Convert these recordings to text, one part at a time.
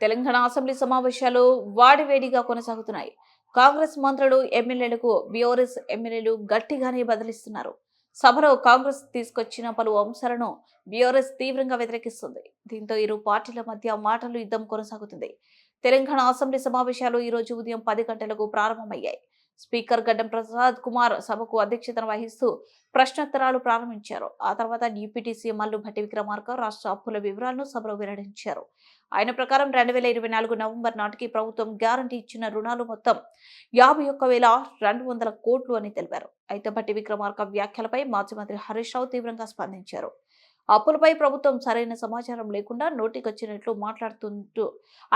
Telangana assembly సమావేశాలు వాడివేడిగా కొనసాగుతున్నాయి. కాంగ్రెస్ మంత్రులు, ఎమ్మెల్యేలకు బీఆర్ఎస్ ఎమ్మెల్యేలు గట్టిగానే బదిలిస్తున్నారు. సభలో కాంగ్రెస్ తీసుకొచ్చిన పలు అంశాలను బీఆర్ఎస్ తీవ్రంగా వ్యతిరేకిస్తుంది. దీంతో ఇరు పార్టీల మధ్య మాటలు యుద్ధం కొనసాగుతుంది. తెలంగాణ అసెంబ్లీ సమావేశాలు ఈ రోజు ఉదయం 10 గంటలకు ప్రారంభమయ్యాయి. స్పీకర్ గడ్డం ప్రసాద్ కుమార్ సభకు అధ్యక్షతన వహిస్తూ ప్రశ్నోత్తరాలు ప్రారంభించారు. ఆ తర్వాత డిప్యూటీ సీఎం మల్లు భట్టి విక్రమార్క రాష్ట్ర అప్పుల వివరాలను సభలో వెల్లడించారు. ఆయన ప్రకారం 2024 నవంబర్ నాటికి ప్రభుత్వం గ్యారంటీ ఇచ్చిన రుణాలు మొత్తం 51,200 కోట్లు అని తెలిపారు. అయితే భట్టి విక్రమార్క వ్యాఖ్యలపై మాజీ మంత్రి హరీష్ రావు తీవ్రంగా స్పందించారు. అప్పులపై ప్రభుత్వం సరైన సమాచారం లేకుండా నోటికొచ్చినట్లు మాట్లాడుతుంటూ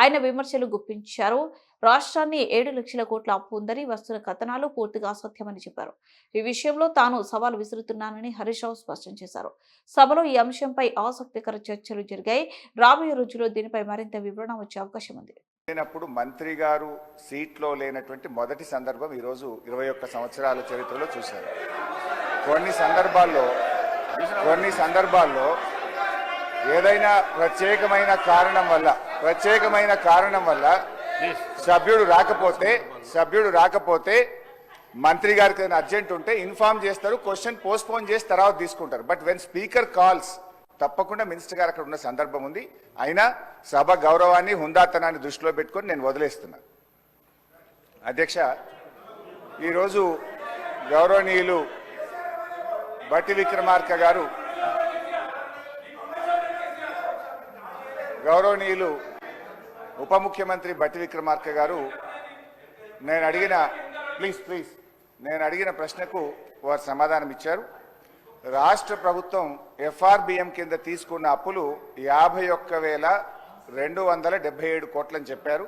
ఆయన విమర్శలు గుప్పించారు. రాష్ట్రాన్ని 7 లక్షల కోట్ల అప్పు ఉందని వస్తున్న కథనాలు పూర్తిగా అసత్యమని చెప్పారు. ఈ విషయంలో తాను సవాల్ విసురుతున్నానని హరీష్ రావు స్పష్టం చేశారు. సభలో ఈ అంశంపై ఆసక్తికర చర్చలు జరిగాయి. రాబోయే రోజుల్లో దీనిపై మరింత వివరణ వచ్చే అవకాశం ఉంది. లేనప్పుడు మంత్రి గారు సీట్లో లేనటువంటి మొదటి సందర్భం ఈరోజు 21 సంవత్సరాల చరిత్రలో చూశారు. కొన్ని సందర్భాల్లో ఏదైనా ప్రత్యేకమైన కారణం వల్ల సభ్యుడు రాకపోతే మంత్రి గారికి ఏదైనా అర్జెంట్ ఉంటే ఇన్ఫార్మ్ చేస్తారు, క్వశ్చన్ పోస్ట్పోన్ చేసి తర్వాత తీసుకుంటారు. బట్ వెన్ స్పీకర్ కాల్స్ తప్పకుండా మినిస్టర్ గారు అక్కడ ఉన్న సందర్భం ఉంది. అయినా సభ గౌరవాన్ని, హుందాతనాన్ని దృష్టిలో పెట్టుకొని నేను వదిలేస్తున్నా. అధ్యక్ష, ఈరోజు గౌరవనీయులు భట్టి విక్రమార్క గారు, గౌరవనీయులు ఉప ముఖ్యమంత్రి భట్టి విక్రమార్క గారు నేను అడిగిన ప్రశ్నకు వారు సమాధానం ఇచ్చారు. రాష్ట్ర ప్రభుత్వం ఎఫ్ఆర్బిఎం కింద తీసుకున్న అప్పులు 51,277 కోట్లని చెప్పారు.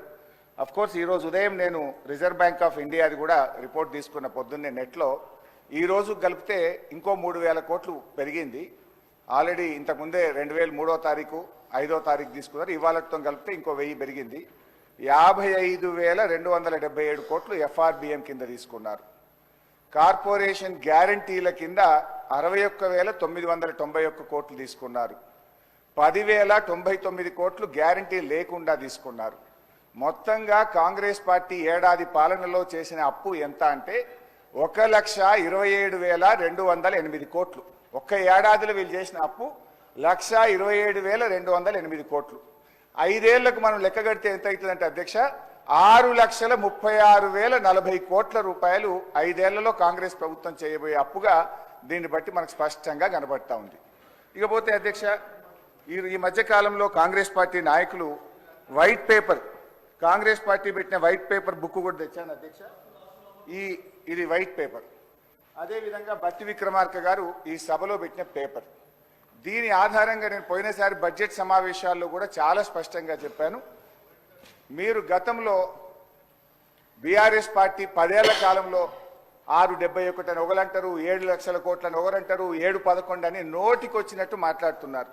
అఫ్కోర్స్ ఈరోజు ఉదయం నేను రిజర్వ్ బ్యాంక్ ఆఫ్ ఇండియాది కూడా రిపోర్ట్ తీసుకున్న పొద్దున్నే నెట్లో. ఈరోజు కలిపితే ఇంకో 3,000 కోట్లు పెరిగింది. ఆల్రెడీ ఇంతకుముందే 2003వ తారీఖు 5వ తారీఖు తీసుకున్నారు. ఇవాళతో కలిపితే ఇంకో 1000 పెరిగింది. 55,277 కోట్లు ఎఫ్ఆర్బిఎం కింద తీసుకున్నారు. కార్పొరేషన్ గ్యారంటీల కింద 61,991 కోట్లు తీసుకున్నారు. 10,099 కోట్లు గ్యారంటీ లేకుండా తీసుకున్నారు. మొత్తంగా కాంగ్రెస్ పార్టీ ఏడాది పాలనలో చేసిన అప్పు ఎంత అంటే 1,27,208 కోట్లు. ఒక్క ఏడాదిలో వీళ్ళు చేసిన అప్పు 1,27,208 కోట్లు. 5 ఏళ్లకు మనం లెక్క కడితే ఎంత అవుతుందంటే అధ్యక్ష, 6,36,040 కోట్ల రూపాయలు 5 ఏళ్లలో కాంగ్రెస్ ప్రభుత్వం చేయబోయే అప్పుగా దీన్ని బట్టి మనకు స్పష్టంగా కనబడతా ఉంది. ఇకపోతే అధ్యక్ష, ఈ మధ్యకాలంలో కాంగ్రెస్ పార్టీ నాయకులు వైట్ పేపర్, కాంగ్రెస్ పార్టీ పెట్టిన వైట్ పేపర్ బుక్ కూడా తెచ్చాను అధ్యక్ష. ఇది వైట్ పేపర్. అదేవిధంగా భట్టి విక్రమార్క గారు ఈ సభలో పెట్టిన పేపర్. దీని ఆధారంగా నేను పోయినసారి బడ్జెట్ సమావేశాల్లో కూడా చాలా స్పష్టంగా చెప్పాను. మీరు గతంలో బీఆర్ఎస్ పార్టీ 10 ఏళ్ల కాలంలో 671 అని ఒకరంటారు, 7 లక్షల కోట్లని ఒకరంటారు, 711 అని నోటికి వచ్చినట్టు మాట్లాడుతున్నారు.